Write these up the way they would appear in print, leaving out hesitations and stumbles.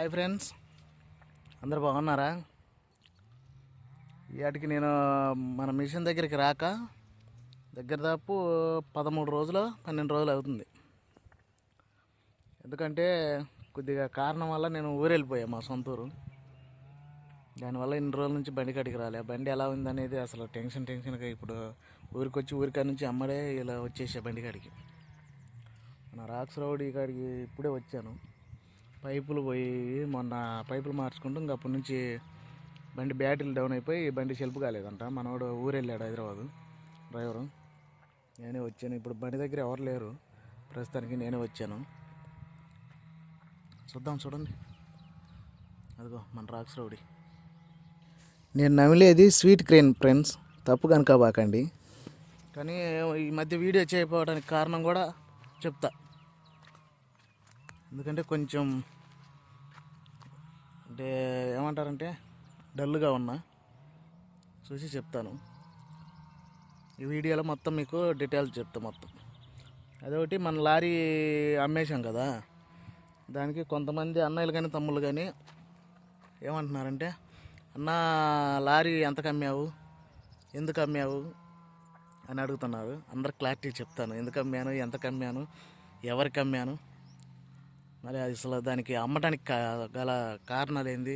Hi friends, అందరు బాగున్నారా? వాటికి నేను మన మిషన్ దగ్గరికి రాక దగ్గర దాపు 13 రోజులు 12 రోజులు అవుతుంది. ఎందుకంటే కొద్దిగా కారణం వల్ల నేను ఊరెళ్ళిపోయా, మా సొంత ఊరు. దానివల్ల ఇన్ని రోజుల నుంచి బండి కాడికి రాలే. బండి ఎలా ఉందనేది అసలు టెన్షన్గా ఇప్పుడు ఊరికాడి నుంచి అమ్మడే ఇలా వచ్చేసా బండి కాడికి. మన రాక్స్ రౌడీ కాడికి ఇప్పుడే వచ్చాను. పైపులు పోయి మొన్న పైపులు మార్చుకుంటూ ఇంక అప్పటి నుంచి బండి బ్యాటరీలు డౌన్ అయిపోయి బండి సెల్ఫ్ కాలేదంట. మనోడు ఊరెళ్ళాడు, హైదరాబాదు డ్రైవరు. నేనే వచ్చాను. ఇప్పుడు బండి దగ్గర ఎవరు లేరు ప్రస్తుతానికి, నేనే వచ్చాను. చూడండి, అదిగో మన రాక్స్ రౌడీ. నేను నమిలేది స్వీట్ క్రేన్ ఫ్రెండ్స్, తప్పు కనుక బాకండి. కానీ ఈ మధ్య వీడియో చేయకపోవడానికి కారణం కూడా చెప్తా. ఎందుకంటే కొంచెం అంటే ఏమంటారంటే డల్గా ఉన్నా, చూసి చెప్తాను. ఈ వీడియోలో మొత్తం మీకు డీటెయిల్స్ చెప్తా మొత్తం. అదొకటి, మన లారీ అమ్మేశాం కదా, దానికి కొంతమంది అన్నయ్యలు కానీ తమ్ముళ్ళు కానీ ఏమంటున్నారంటే, అన్న లారీ ఎంతకు అమ్మావు, ఎందుకు అమ్మావు అని అడుగుతున్నారు. అందరు క్లారిటీ చెప్తాను, ఎందుకు అమ్మాను, ఎంతకు అమ్మాను, ఎవరికి అమ్మాను, మరి అసలు దానికి అమ్మటానికి గల కారణాలు ఏంది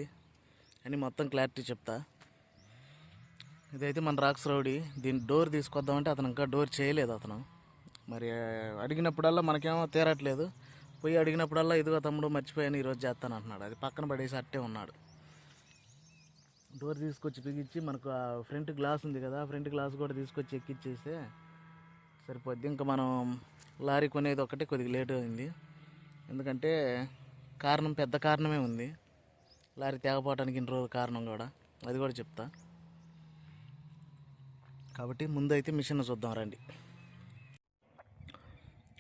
అని మొత్తం క్లారిటీ చెప్తా. ఇదైతే మన రాక్స్ రౌడీ. దీన్ని డోర్ తీసుకొద్దామంటే అతను ఇంకా డోర్ చేయలేదు. అతను మరి అడిగినప్పుడల్లా మనకేమో తీరట్లేదు. పోయి అడిగినప్పుడల్లా ఇదిగో తమ్ముడు మర్చిపోయాను, ఈరోజు చేస్తాను అంటున్నాడు. అది పక్కన పడేసి అట్టే ఉన్నాడు. డోర్ తీసుకొచ్చి బిగించి, మనకు ఆ ఫ్రంట్ గ్లాస్ ఉంది కదా, ఫ్రంట్ గ్లాస్ కూడా తీసుకొచ్చి ఎక్కిచ్చేస్తే సరిపోద్ది. ఇంకా మనం లారీ కొనేది ఒకటే కొద్దిగా లేట్ అయింది. ఎందుకంటే కారణం, పెద్ద కారణమే ఉంది లారీ తేగపోవటానికి ఇన్ని రోజుల కారణం కూడా, అది కూడా చెప్తా. కాబట్టి ముందైతే మిషన్ చూద్దాం రండి.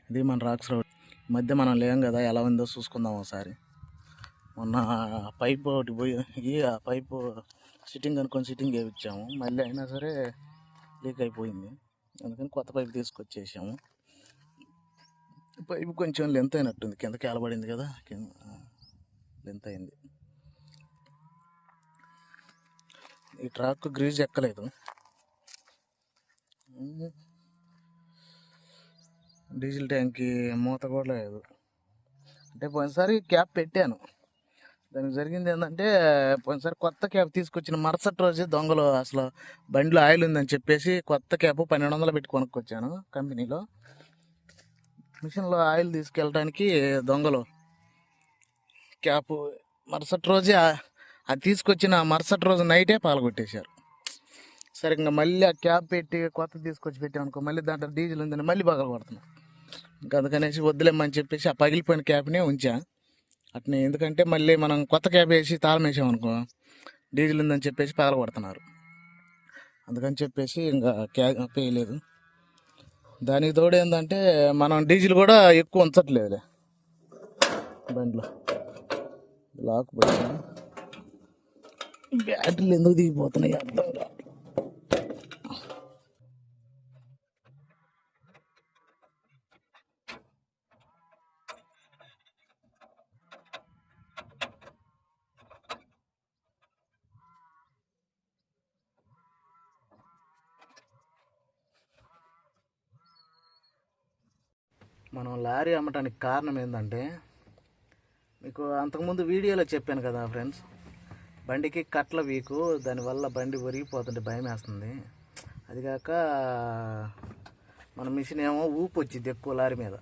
ఇది మన రాక్స్ రోడ్. మధ్య మనం లేం కదా, ఎలా ఉందో చూసుకుందాం ఒకసారి. మొన్న పైప్ ఒకటి పోయి ఆ పైపు సిట్టింగ్ అనుకొని సిట్టింగ్ వేయించాము, మళ్ళీ అయినా సరే లీక్ అయిపోయింది. అందుకని కొత్త పైపు తీసుకొచ్చేసాము. పైపు కొంచెం లెంత్ అయినట్టుంది, కిందకి ఏలబడింది కదా, లెంత్ అయింది. ఈ ట్రాక్ గ్రీజ్ ఎక్కలేదు, డీజిల్ ట్యాంక్కి మూత కూడా లేదు. అంటే పోయినసారి క్యాప్ పెట్టాను. దానికి జరిగింది ఏంటంటే, పోయినసారి కొత్త క్యాప్ తీసుకొచ్చిన మరుసటి రోజే దొంగలు అసలు బండిలో ఆయిల్ ఉందని చెప్పేసి కొత్త క్యాప్ 1200 పెట్టి కొనుక్కొచ్చాను కంపెనీలో. మిషన్లో ఆయిల్ తీసుకెళ్ళడానికి దొంగలు క్యాప్ మరుసటి రోజే, అది తీసుకొచ్చిన మరుసటి రోజు నైటే పాల్గొట్టేశారు. సరే, ఇంకా మళ్ళీ ఆ క్యాప్ పెట్టి కొత్త తీసుకొచ్చి పెట్టామనుకో, మళ్ళీ దాంట్లో డీజిల్ ఉందని మళ్ళీ పగలు కొడుతున్నాం. ఇంకా అందుకనేసి వద్దులేమని చెప్పేసి ఆ పగిలిపోయిన క్యాప్నే ఉంచా అట్నే. ఎందుకంటే మళ్ళీ మనం కొత్త క్యాప్ వేసి తాళం వేసామనుకో, డీజిల్ ఉందని చెప్పేసి పగల కొడుతున్నారు. అందుకని చెప్పేసి ఇంకా క్యాప్ వేయలేదు. దానికి తోడు ఏంటంటే మనం డీజిల్ కూడా ఎక్కువ ఉంచట్లేదు బండిలో. లాక్ పోయినా బ్యాటరీలు ఎందుకు దిగిపోతున్నాయి అర్థం కాదు. మనం లారీ అమ్మటానికి కారణం ఏంటంటే, మీకు అంతకుముందు వీడియోలో చెప్పాను కదా ఫ్రెండ్స్, బండికి కట్ల వీకు, దానివల్ల బండి ఒరిగిపోతుంటే భయం వేస్తుంది. అదిగాక మన మిషన్ ఏమో ఊపు వచ్చింది ఎక్కువ లారీ మీద.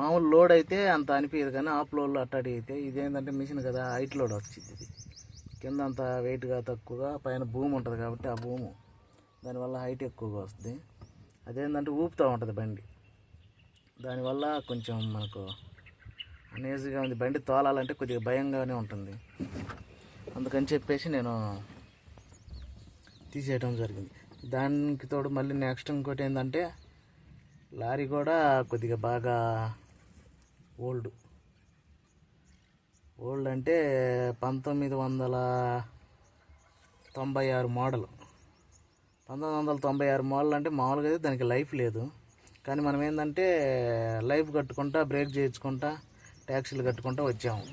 మామూలు లోడ్ అయితే అంత అనిపించదు, కానీ ఆఫ్ లోడ్లో అట్టాడి అయితే ఇదేంటంటే మిషన్ కదా, హైట్ లోడ్ వచ్చింది. ఇది కింద అంత వెయిట్గా తక్కువగా, పైన భూమి ఉంటుంది కాబట్టి ఆ భూము దానివల్ల హైట్ ఎక్కువగా వస్తుంది. అదేంటంటే ఊపుతూ ఉంటుంది బండి, దానివల్ల కొంచెం మనకు అనేజీగా ఉంది. బండి తోలాలంటే కొద్దిగా భయంగానే ఉంటుంది. అందుకని చెప్పేసి నేను తీసేయడం జరిగింది. దానికి తోడు మళ్ళీ నెక్స్ట్ ఇంకోటి ఏంటంటే, లారీ కూడా కొద్దిగా బాగా ఓల్డ్ అంటే 1996 మోడల్. 1996 మోడల్ అంటే మామూలుగా అయితే దానికి లైఫ్ లేదు. కానీ మనం ఏంటంటే లైఫ్ కట్టుకుంటా, బ్రేక్ చేయించుకుంటా, ట్యాక్సీలు కట్టుకుంటా వచ్చాము.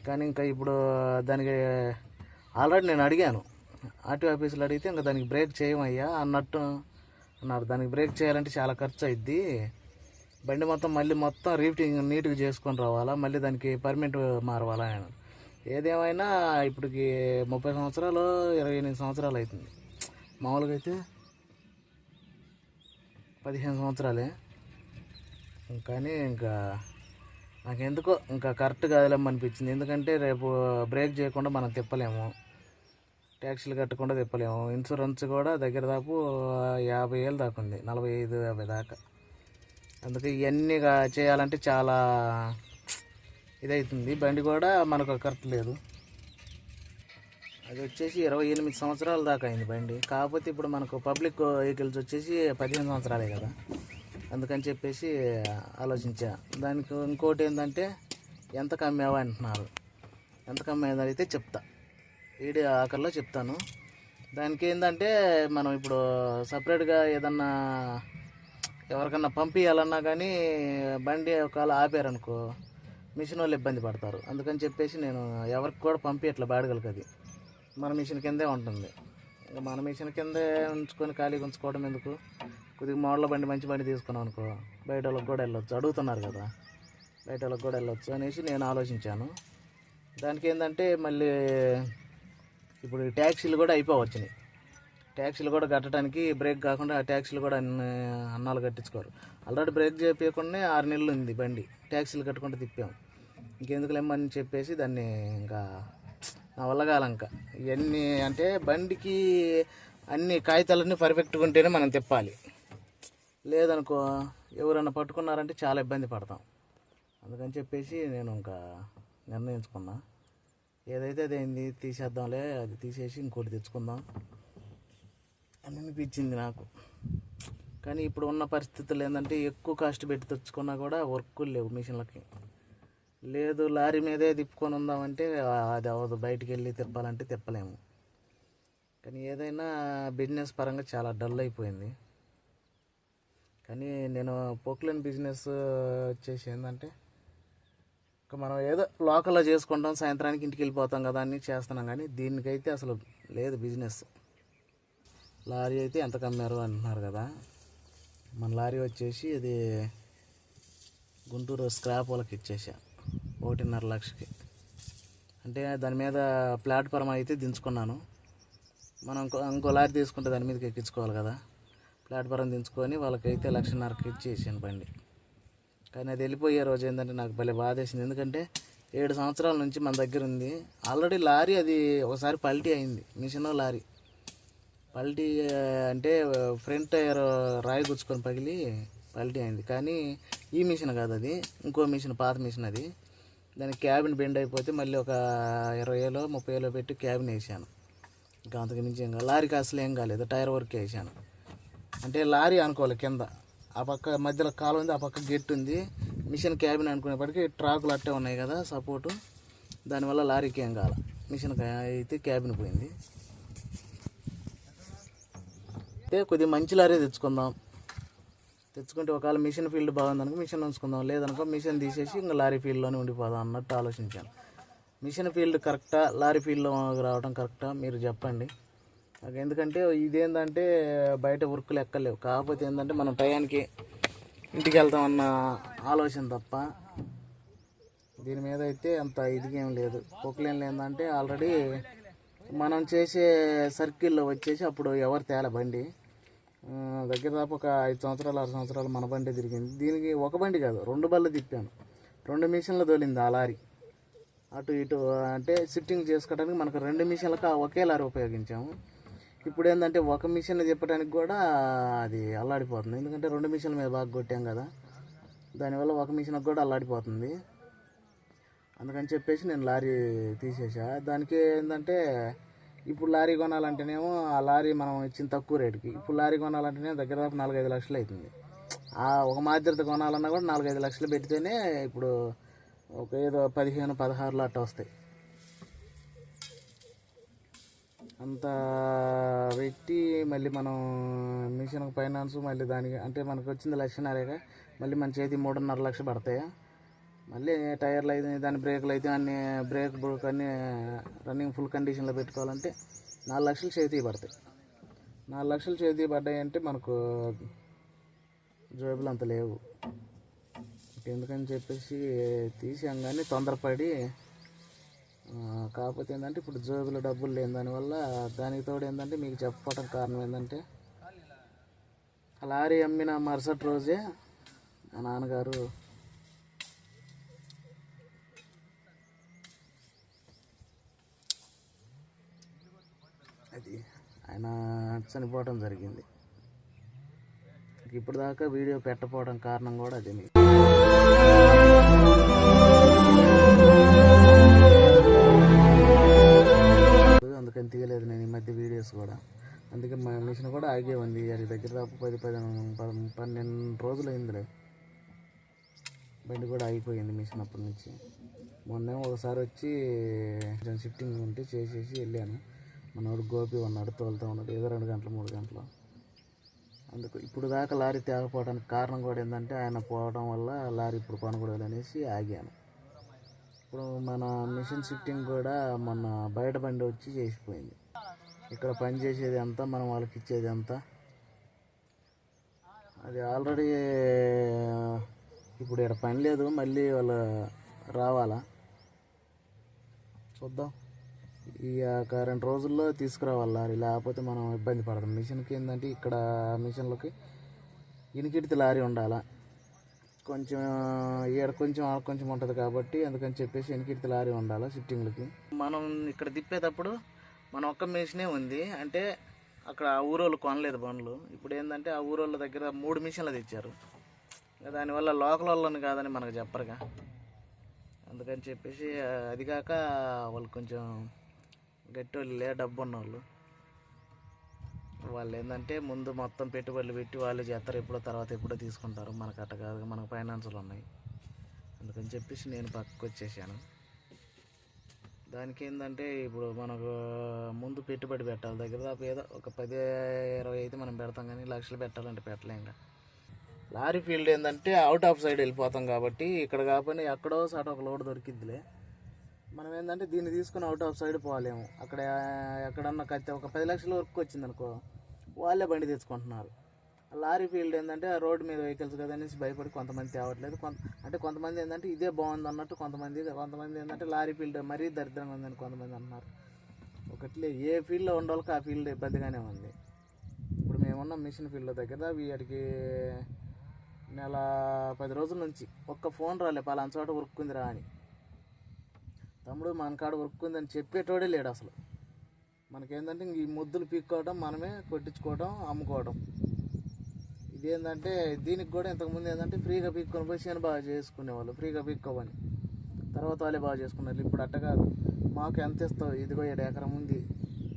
కానీ ఇంకా ఇప్పుడు దానికి ఆల్రెడీ నేను అడిగాను, ఆర్టీఓ ఆఫీసులో అడిగితే ఇంకా దానికి బ్రేక్ చేయమయ్యా అన్నట్టు అన్నారు. దానికి బ్రేక్ చేయాలంటే చాలా ఖర్చు అవుద్ది, బండి మళ్ళీ మొత్తం రీఫిటింగ్ నీట్గా చేసుకొని రావాలా, మళ్ళీ దానికి పర్మిట్ మారవాలా అని. ఏదేమైనా ఇప్పటికి 30 సంవత్సరాలు 28 సంవత్సరాలు అవుతుంది. మామూలుగా అయితే 15 సంవత్సరాలే. కానీ ఇంకా నాకెందుకో ఇంకా కరెక్ట్ కాదులేమో అనిపించింది. ఎందుకంటే రేపు బ్రేక్ చేయకుండా మనం తిప్పలేము, ట్యాక్సీలు కట్టకుండా తిప్పలేము. ఇన్సూరెన్స్ కూడా దగ్గర దాపు 50,000 దాకా ఉంది, 45-50 దాకా. అందుకే ఇవన్నీ చేయాలంటే చాలా ఇదవుతుంది. బండి కూడా మనకు కరెక్ట్ లేదు. అది వచ్చేసి 28 సంవత్సరాల దాకా అయింది బండి. కాకపోతే ఇప్పుడు మనకు పబ్లిక్ వెహికల్స్ వచ్చేసి 15 సంవత్సరాలే కదా, అందుకని చెప్పేసి ఆలోచించా. దానికి ఇంకోటి ఏంటంటే ఎంత కమ్మేవా అంటున్నారు. ఎంత కమ్మేది అయితే చెప్తా, వీడియో ఆఖరిలో చెప్తాను. దానికి ఏంటంటే మనం ఇప్పుడు సపరేట్గా ఏదన్నా ఎవరికన్నా పంపించాలన్నా కానీ బండి ఒకవేళ ఆపారనుకో మిషన్ వాళ్ళు ఇబ్బంది పడతారు. అందుకని చెప్పేసి నేను ఎవరికి కూడా పంపించట్లా బాడగలకి. అది మన మిషన్ కిందే ఉంటుంది. ఇంకా మన మిషన్ కిందే ఉంచుకొని ఖాళీగా ఉంచుకోవడం ఎందుకు, కొద్దిగా మోడల్ బండి మంచి బండి తీసుకున్నాం అనుకో బయట వాళ్ళకి కూడా వెళ్ళొచ్చు, అడుగుతున్నారు కదా, బయట వాళ్ళకి కూడా వెళ్ళొచ్చు అనేసి నేను ఆలోచించాను. దానికి ఏంటంటే మళ్ళీ ఇప్పుడు ట్యాక్సీలు కూడా అయిపోవచ్చినాయి. ట్యాక్సీలు కూడా కట్టడానికి బ్రేక్ కాకుండా ఆ ట్యాక్సీలు కూడా అన్నాలు కట్టించుకోరు. ఆల్రెడీ బ్రేక్ చేయకుండా 6 నెలలు ఉంది బండి, ట్యాక్సీలు కట్టుకుంటూ తిప్పాం. ఇంకెందుకు లేమని చెప్పేసి దాన్ని ఇంకా నా వల్ల కాలంక ఇవన్నీ అంటే బండికి అన్ని కాగితాలన్నీ పర్ఫెక్ట్గా ఉంటేనే మనం తిప్పాలి. లేదనుకో ఎవరన్నా పట్టుకున్నారంటే చాలా ఇబ్బంది పడతాం. అందుకని చెప్పేసి నేను ఇంకా నిర్ణయించుకున్నా, ఏదైతే అదేంది తీసేద్దాంలే, అది తీసేసి ఇంకోటి తెచ్చుకుందాం అని అనిపించింది నాకు. కానీ ఇప్పుడు ఉన్న పరిస్థితులు ఏంటంటే ఎక్కువ కాస్ట్ పెట్టి తెచ్చుకున్నా కూడా వర్కులు లేవు మిషన్లకి. లేదు లారీ మీదే తిప్పుకొని ఉందామంటే అది అవ్వదు, బయటికి వెళ్ళి తిప్పాలంటే తిప్పలేము. కానీ ఏదైనా బిజినెస్ పరంగా చాలా డల్ అయిపోయింది. కానీ నేను పోక్లైన్ బిజినెస్ వచ్చేసి ఏంటంటే ఇంకా మనం ఏదో లోకల్లో చేసుకుంటాం, సాయంత్రానికి ఇంటికి వెళ్ళిపోతాం కదా అని చేస్తున్నాం. కానీ దీనికైతే అసలు లేదు బిజినెస్. లారీ అయితే ఎంత కమ్మారు అంటున్నారు కదా, మన లారీ వచ్చేసి ఇది గుంటూరు స్క్రాప్ వాళ్ళకి ఇచ్చేసా 1.5 లక్షకి. అంటే దాని మీద ప్లాట్ఫామ్ అయితే దించుకున్నాను. మనం ఇంకో లారీ తీసుకుంటే దాని మీదకి ఎక్కించుకోవాలి కదా, ప్లాట్ఫారం దించుకొని వాళ్ళకైతే 1,50,000కి ఇచ్చేసాను బండి. కానీ అది వెళ్ళిపోయే రోజు ఏంటంటే నాకు భలే బాధేసింది. ఎందుకంటే 7 సంవత్సరాల నుంచి మన దగ్గర ఉంది. ఆల్రెడీ లారీ అది ఒకసారి పల్టీ అయింది, మిషన్ లారీ పల్టీ అంటే ఫ్రంట్ టైర్ రాయి గుచ్చుకొని పగిలి పల్టీ అయింది. కానీ ఈ మిషన్ కాదు, అది ఇంకో మిషన్, పాత మిషన్. అది దానికి క్యాబిన్ బెండ్ అయిపోతే మళ్ళీ ఒక 20,000 30,000 పెట్టి క్యాబిన్ వేసాను. ఇంకా అంతకు మించి ఇంకా లారీకి అసలు ఏం కాలేదు, టైర్ వర్క్ వేసాను. అంటే లారీ అనుకోవాలి, కింద ఆ పక్క మధ్యలో కాలు ఉంది, ఆ పక్క గెట్ ఉంది, మిషన్ క్యాబిన్ అనుకునేప్పటికీ ట్రాకులు అట్టే ఉన్నాయి కదా సపోర్టు, దానివల్ల లారీకి ఏం కాల, మిషన్ అయితే క్యాబిన్ పోయింది. అయితే కొద్దిగా మంచి లారీ తెచ్చుకుంటే ఒకవేళ మిషన్ ఫీల్డ్ బాగుందనుకో మిషన్ ఉంచుకుందాం, లేదనుకో మిషన్ తీసేసి ఇంకా లారీ ఫీల్డ్లోనే ఉండిపోదాం అన్నట్టు ఆలోచించాను. మిషన్ ఫీల్డ్ కరెక్టా, లారీ ఫీల్డ్లో రావడం కరెక్టా మీరు చెప్పండి నాకు. ఎందుకంటే ఇదేంటంటే బయట వర్కులు ఎక్కలేవు, కాకపోతే ఏంటంటే మనం టయానికి ఇంటికి వెళ్తామన్న ఆలోచన తప్ప దీని మీద అయితే అంత ఇదిగేం లేదు. పోక్లైన్లో ఏంటంటే ఆల్రెడీ మనం చేసే సర్కిల్లో వచ్చేసి అప్పుడు ఎవరు తేల బండి దగ్గర దాపు ఒక 5 సంవత్సరాలు 6 సంవత్సరాలు మన బండి తిరిగింది. దీనికి ఒక బండి కాదు 2 బళ్ళు తిప్పాను, 2 మిషన్లు తోలింది ఆ లారీ అటు ఇటు. అంటే షిఫ్టింగ్ చేసుకోవడానికి మనకు 2 మిషన్లకు ఒకే లారీ ఉపయోగించాము. ఇప్పుడు ఏంటంటే ఒక మిషన్ తిప్పడానికి కూడా అది అల్లాడిపోతుంది, ఎందుకంటే 2 మిషన్ల మీద బాగా కొట్టాం కదా, దానివల్ల ఒక మిషన్కి కూడా అల్లాడిపోతుంది. అందుకని చెప్పేసి నేను లారీ తీసేసా. దానికి ఏంటంటే ఇప్పుడు లారీ కొనాలంటేనేమో ఆ లారీ మనం ఇచ్చిన తక్కువ రేటుకి, ఇప్పుడు లారీ కొనాలంటేనే దగ్గర దాపు 4-5 లక్షలు అవుతుంది. ఒక మాదిరిత కొనాలన్నా కూడా 4-5 లక్షలు పెడితేనే ఇప్పుడు ఒక ఏదో 15-16 అట్ట వస్తాయి. అంత పెట్టి మళ్ళీ మనం మిషన్ ఫైనాన్స్ మళ్ళీ దానికి అంటే మనకు వచ్చింది 1,50,000గా, మళ్ళీ మన చేతి 3.5 లక్షలు పడతాయా? మళ్ళీ టైర్లు అయితే దాని బ్రేకులు అయితే అన్ని బ్రేక్ బుక్ అన్నీ రన్నింగ్ ఫుల్ కండిషన్లో పెట్టుకోవాలంటే 4 లక్షలు చేతికి పడతాయి. 4 లక్షలు చేతికి పడ్డాయి అంటే మనకు జేబులు అంత లేవు. ఎందుకని చెప్పేసి తీసాం కానీ తొందరపడి. కాకపోతే ఏంటంటే ఇప్పుడు జేబులో డబ్బులు లేని దానివల్ల దానికి తోడు ఏంటంటే మీకు చెప్పడం కారణం ఏంటంటే లారీ అమ్మిన మరుసటి రోజే మా నాన్నగారు ఆయన చనిపోవడం జరిగింది. ఇప్పుడు దాకా వీడియో పెట్టకపోవడం కారణం కూడా అదే. మీకు అందుకని తీయలేదు నేను ఈ మధ్య వీడియోస్ కూడా. అందుకే మా మిషన్ కూడా ఆగే ఉంది. అది దగ్గర 12 రోజులు అయిందిలే. బండి కూడా ఆగిపోయింది మిషన్ అప్పటి నుంచి. మొన్న ఒకసారి వచ్చి షిఫ్టింగ్ ఉంటే చేసేసి వెళ్ళాను. మనోడు గోపి ఉన్నాడు, తోలుతూ ఉన్నాడు, ఏదో 2 గంటలు 3 గంటలు. అందుకు ఇప్పుడు దాకా లారీ తేకపోవడానికి కారణం కూడా ఏంటంటే ఆయన పోవడం వల్ల లారీ ఇప్పుడు కొనకూడదు అనేసి ఆగాను. ఇప్పుడు మన మిషన్ షిఫ్టింగ్ కూడా మొన్న బయట బండి వచ్చి చేసిపోయింది. ఇక్కడ పని చేసేది ఎంత, మనం వాళ్ళకి ఇచ్చేది ఎంత, అది ఆల్రెడీ ఇప్పుడు ఇక్కడ పని లేదు. మళ్ళీ వాళ్ళు రావాలా చూద్దాం. ఈ 2 రోజుల్లో తీసుకురావాలి లారీ, లేకపోతే మనం ఇబ్బంది పడతాం. మిషన్కి ఏంటంటే ఇక్కడ మిషన్లకి ఇనికిడితే లారీ ఉండాలా, కొంచెం ఈడ కొంచెం ఆడ కొంచెం ఉంటుంది కాబట్టి అందుకని చెప్పేసి ఇనికిడితే లారీ ఉండాలా షిఫ్టింగ్లకి. మనం ఇక్కడ తిప్పేటప్పుడు మన ఒక్క మిషనే ఉంది అంటే అక్కడ ఆ ఊరోళ్ళు కొనలేదు బండ్లు. ఇప్పుడు ఏంటంటే ఆ ఊరోళ్ళ దగ్గర 3 మిషన్లు తెచ్చారు. దానివల్ల లోకల్ వాళ్ళని కాదని మనకు చెప్పరుగా. అందుకని చెప్పేసి అది కాక వాళ్ళు కొంచెం గట్టి వాళ్ళే, డబ్బు ఉన్నవాళ్ళు. వాళ్ళు ఏంటంటే ముందు మొత్తం పెట్టుబడులు పెట్టి వాళ్ళు చేస్తారు, ఎప్పుడో తర్వాత ఎప్పుడో తీసుకుంటారు. మనకు అట్ట కాదు, మనకు ఫైనాన్సులు ఉన్నాయి. అందుకని చెప్పేసి నేను పక్కకు వచ్చేసాను. దానికి ఏంటంటే ఇప్పుడు మనకు ముందు పెట్టుబడి పెట్టాలి. దగ్గర దాపు ఏదో ఒక 10-20 అయితే మనం పెడతాం, కానీ లక్షలు పెట్టాలంటే పెట్టలేం. ఇంకా లారీ ఫీల్డ్ ఏంటంటే అవుట్ ఆఫ్ సైడ్ వెళ్ళిపోతాం కాబట్టి ఇక్కడ కాకపోయినా ఎక్కడో సాట ఒక లోడ్ దొరికిద్దిలే. మనం ఏంటంటే దీన్ని తీసుకుని అవుట్ ఆఫ్ సైడ్ పోలేము. అక్కడ ఎక్కడన్నా ఒక 10 లక్షల వరకు వచ్చింది అనుకో, వాళ్ళే బండి తెచ్చుకుంటున్నారు. లారీ ఫీల్డ్ ఏంటంటే ఆ రోడ్డు మీద వెహికల్స్ కదా అనేసి భయపడి కొంతమంది తేవట్లేదు. అంటే కొంతమంది ఏంటంటే ఇదే బాగుంది అన్నట్టు, కొంతమంది ఏంటంటే లారీ ఫీల్డ్ మరీ దరిద్రంగా ఉందని కొంతమంది అన్నారు. ఒకట్లే ఏ ఫీల్డ్లో ఉండవాళ్ళకి ఆ ఫీల్డ్ ఇబ్బందిగానే ఉంది. ఇప్పుడు మేమున్న మిషన్ ఫీల్డ్ దగ్గర వీటికి నెల 10 రోజుల నుంచి ఒక్క ఫోన్ రాలే, పలానా చోట ఉరుక్కుందిరా అని. తమ్ముడు మన కాడ ఉరుక్కుందని చెప్పేటోడే లేడు అసలు. మనకేంటంటే ఈ ముద్దులు పీక్కోవడం, మనమే కొట్టించుకోవడం, అమ్ముకోవడం. ఇదేంటంటే దీనికి కూడా ఇంతకుముందు ఏంటంటే ఫ్రీగా పీక్కొని పోయి చేను బాగా చేసుకునేవాళ్ళు, ఫ్రీగా పీక్కోవని. తర్వాత వాళ్ళే బాగా చేసుకున్నారు. ఇప్పుడు అట్ట కాదు, మాకు ఎంత ఇస్తావు, ఇదిగో 7 ఎకరం ఉంది,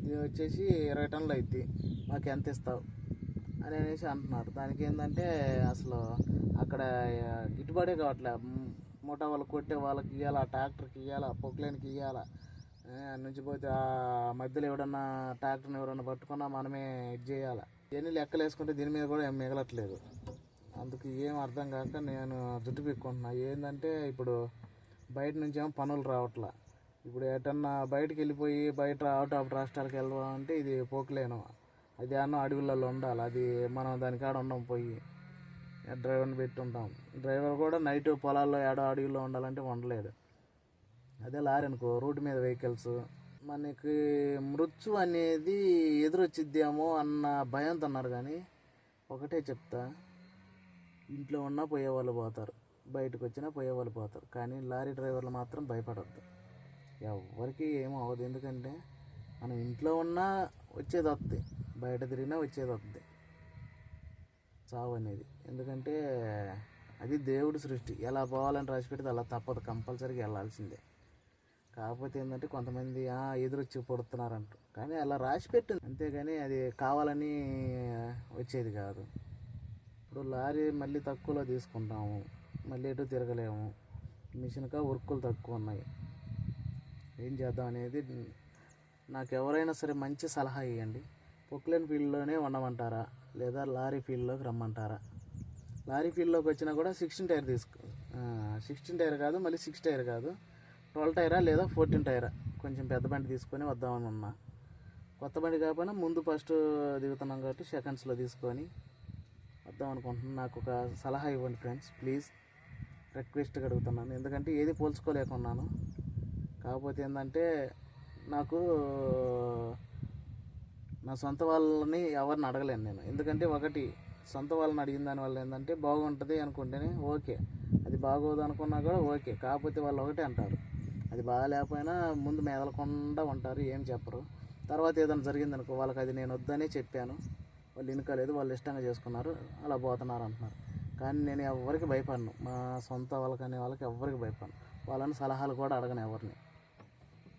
ఇది వచ్చేసి 20 టన్నులు అవుద్ది, మాకు ఎంత ఇస్తావు అని అనేసి అంటున్నారు. దానికి ఏంటంటే అసలు అక్కడ గిట్టుబాటే కావట్లే. మూటా వాళ్ళు కొట్టే వాళ్ళకి ఇవ్వాలా, ట్రాక్టర్కి ఇవ్వాలా, పొక్లైన్కి ఇవ్వాలా, నుంచి పోతే ఆ మధ్యలో ఎవడన్నా ట్రాక్టర్ని ఎవరన్నా పట్టుకున్నా మనమే ఇది చేయాలి. ఇవన్నీ లెక్కలు వేసుకుంటే దీని మీద కూడా ఏం మిగలట్లేదు. అందుకు ఏం అర్థం కాక నేను జుట్టు పీక్కుంటున్నా. ఏంటంటే ఇప్పుడు బయట నుంచి ఏమో పనులు రావట్లా. ఇప్పుడు ఎటన్నా బయటకు వెళ్ళిపోయి బయట అవుట్ ఆఫ్ రాష్ట్రాలకు వెళ్ళాలంటే ఇది పోకలేను. అది అన్న అడవులలో ఉండాలి. అది మనం దానికాడ ఉండం, పోయి డ్రైవర్ని పెట్టి ఉంటాం. డ్రైవర్ కూడా నైట్ పొలాల్లో ఏడో అడవిలో ఉండాలంటే ఉండలేడు. అదే లారీ అనుకో, రోడ్డు మీద వెహికల్స్, మనకి మృత్యు అనేది ఎదురొచ్చిద్దేమో అన్న భయంతో అన్నారు. కానీ ఒకటే చెప్తా, ఇంట్లో ఉన్నా పోయేవాళ్ళు పోతారు, బయటకు వచ్చినా పోయేవాళ్ళు పోతారు. కానీ లారీ డ్రైవర్లు మాత్రం భయపడద్దు, ఎవరికి ఏమో అవ్వదు. ఎందుకంటే మనం ఇంట్లో ఉన్నా వచ్చేది వస్తుంది, బయట తిరిగినా వచ్చేది వస్తుంది చావు అనేది. ఎందుకంటే అది దేవుడి సృష్టి, ఎలా పోవాలని రాసి పెడితే అలా తప్పదు, కంపల్సరీగా వెళ్ళాల్సిందే. కాకపోతే ఏంటంటే కొంతమంది ఎదురొచ్చి పడుతున్నారంట, కానీ అలా రాసి పెట్టింది అంతేగాని అది కావాలని వచ్చేది కాదు. ఇప్పుడు లారీ మళ్ళీ తక్కువలో తీసుకుంటాము, మళ్ళీ ఎటు తిరగలేము, మిషన్గా వర్కులు తక్కువ ఉన్నాయి. ఏం చేద్దాం అనేది నాకు ఎవరైనా సరే మంచి సలహా ఇవ్వండి. పొక్లైన్ ఫీల్డ్లోనే ఉండమంటారా లేదా లారీ ఫీల్డ్లోకి రమ్మంటారా? లారీ ఫీల్డ్లోకి వచ్చినా కూడా 16 టైర్ 16 టైర్ కాదు, మళ్ళీ 6 టైర్ కాదు, 12 టైరా లేదా 14 టైరా కొంచెం పెద్ద బండి తీసుకొని వద్దామని ఉన్నా. కొత్త బండి కాకపోయినా ముందు ఫస్ట్ దిగుతున్నాం కాబట్టి సెకండ్స్లో తీసుకొని వద్దాం అనుకుంటున్నాను. నాకు ఒక సలహా ఇవ్వండి ఫ్రెండ్స్, ప్లీజ్ రిక్వెస్ట్గా అడుగుతున్నాను. ఎందుకంటే ఏది పోల్చుకోలేకున్నాను. కాకపోతే ఏంటంటే నాకు నా సొంత వాళ్ళని ఎవరిని అడగలేను నేను. ఎందుకంటే ఒకటి, సొంత వాళ్ళని అడిగిన దానివల్ల ఏంటంటే బాగుంటుంది అనుకుంటేనే ఓకే, అది బాగోదు అనుకున్నా కూడా ఓకే. కాకపోతే వాళ్ళు ఒకటే అంటారు, అది బాగాలేకపోయినా ముందు మెదలకుండా ఉంటారు, ఏం చెప్పరు. తర్వాత ఏదైనా జరిగిందనుకో వాళ్ళకి అది నేను వద్దనే చెప్పాను, వాళ్ళు వినుకోలేదు, వాళ్ళు ఇష్టంగా చేసుకున్నారు, అలా పోతున్నారు అంటున్నారు. కానీ నేను ఎవరికి భయపడను, మా సొంత వాళ్ళకనే వాళ్ళకి ఎవరికి భయపడను. వాళ్ళని సలహాలు కూడా అడగను ఎవరిని.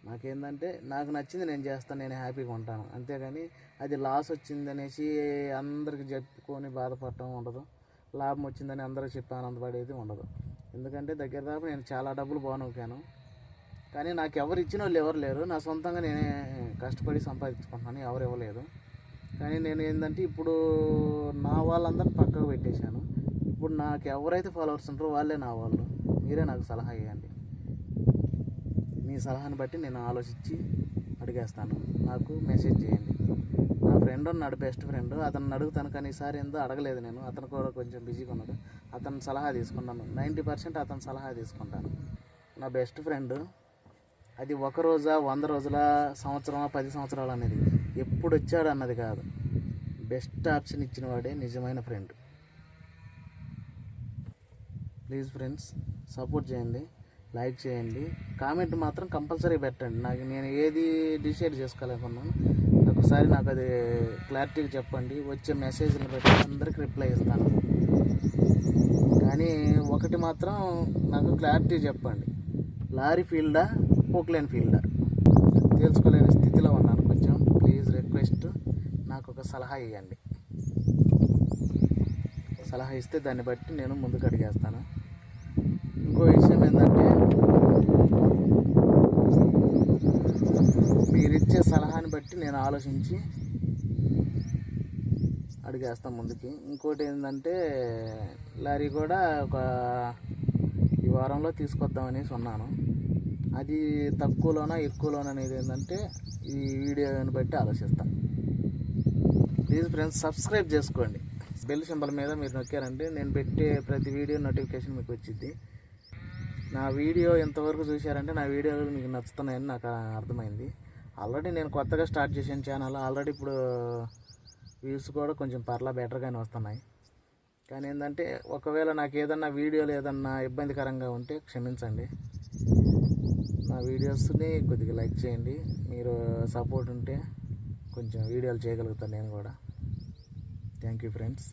నాకేంటంటే నాకు నచ్చింది నేను చేస్తాను, నేను హ్యాపీగా ఉంటాను. అంతేగాని అది లాస్ వచ్చిందనేసి అందరికి చెప్పుకొని బాధపడటం ఉండదు, లాభం వచ్చిందని అందరికి చెప్పి ఆనందపడేది ఉండదు. ఎందుకంటే దగ్గర దాకా నేను చాలా డబ్బులు బాగునొక్కాను, కానీ నాకు ఎవరు ఇచ్చిన వాళ్ళు ఎవరు లేరు. నా సొంతంగా నేనే కష్టపడి సంపాదించుకుంటున్నాను, ఎవరు ఇవ్వలేదు. కానీ నేను ఏంటంటే ఇప్పుడు నా వాళ్ళందరినీ పక్కకు పెట్టేశాను. ఇప్పుడు నాకు ఎవరైతే ఫాలోవర్స్ ఉంటారో వాళ్ళే నా వాళ్ళు. మీరే నాకు సలహా ఇవ్వండి. మీ సలహాని బట్టి నేను ఆలోచించి అడిగేస్తాను. నాకు మెసేజ్ చేయండి. నా ఫ్రెండ్ ఉన్నాడు, బెస్ట్ ఫ్రెండ్, అతను అడుగుతాను. కానీ ఈసారి ఏందో అడగలేదు నేను, అతను కూడా కొంచెం బిజీగా ఉన్నాడు. అతను సలహా తీసుకున్నాను, 90% అతను సలహా తీసుకుంటాను. నా బెస్ట్ ఫ్రెండ్, అది 1 రోజా 100 రోజుల సంవత్సరమా 10 సంవత్సరాలు అనేది ఎప్పుడు వచ్చాడు అన్నది కాదు. బెస్ట్ ఆప్షన్ ఇచ్చిన వాడే నిజమైన ఫ్రెండ్. ప్లీజ్ ఫ్రెండ్స్, సపోర్ట్ చేయండి, లైక్ చేయండి, కామెంట్ మాత్రం కంపల్సరీ పెట్టండి. నేను ఏది డిసైడ్ చేసుకోలేకున్నాను, ఒకసారి నాకు అది క్లారిటీగా చెప్పండి. వచ్చే మెసేజ్ని బట్టి అందరికి రిప్లై ఇస్తాను. కానీ ఒకటి మాత్రం నాకు క్లారిటీ చెప్పండి, లారీ ఫీల్డా పోక్లేన్ ఫీల్డా తెలుసుకోలేని స్థితిలో ఉన్నాను. కొంచెం ప్లీజ్ రిక్వెస్ట్, నాకు ఒక సలహా ఇవ్వండి. సలహా ఇస్తే దాన్ని బట్టి నేను ముందుకు అడిగేస్తాను. ఇంకో విషయం ఏంటంటే, మీరిచ్చే సలహాని బట్టి నేను ఆలోచించి అడిగేస్తాను ముందుకి. ఇంకోటి ఏంటంటే, లారీ కూడా ఈ వారంలో తీసుకొద్దామనేసి ఉన్నాను. అది తక్కువలోనా ఎక్కువలోనా అనేది ఏంటంటే ఈ వీడియోని బట్టి ఆలోచిస్తాను. ప్లీజ్ ఫ్రెండ్స్, సబ్స్క్రైబ్ చేసుకోండి. బెల్ సింబల్ మీద మీరు నొక్కారంటే నేను పెట్టే ప్రతి వీడియో నోటిఫికేషన్ మీకు వచ్చింది. నా వీడియో ఎంతవరకు చూశారంటే నా వీడియోలు మీకు నచ్చుతున్నాయని నాకు అర్థమైంది. ఆల్రెడీ నేను కొత్తగా స్టార్ట్ చేశాను ఛానల్. ఆల్రెడీ ఇప్పుడు వ్యూస్ కూడా కొంచెం బెటర్గానే వస్తున్నాయి. కానీ ఏంటంటే ఒకవేళ నాకు ఏదన్నా వీడియోలు ఏదన్నా ఇబ్బందికరంగా ఉంటే క్షమించండి. నా వీడియోస్ని కొద్దిగా లైక్ చేయండి. మీరు సపోర్ట్ ఉంటే కొంచెం వీడియోలు చేయగలుగుతాను నేను కూడా. Thank you friends.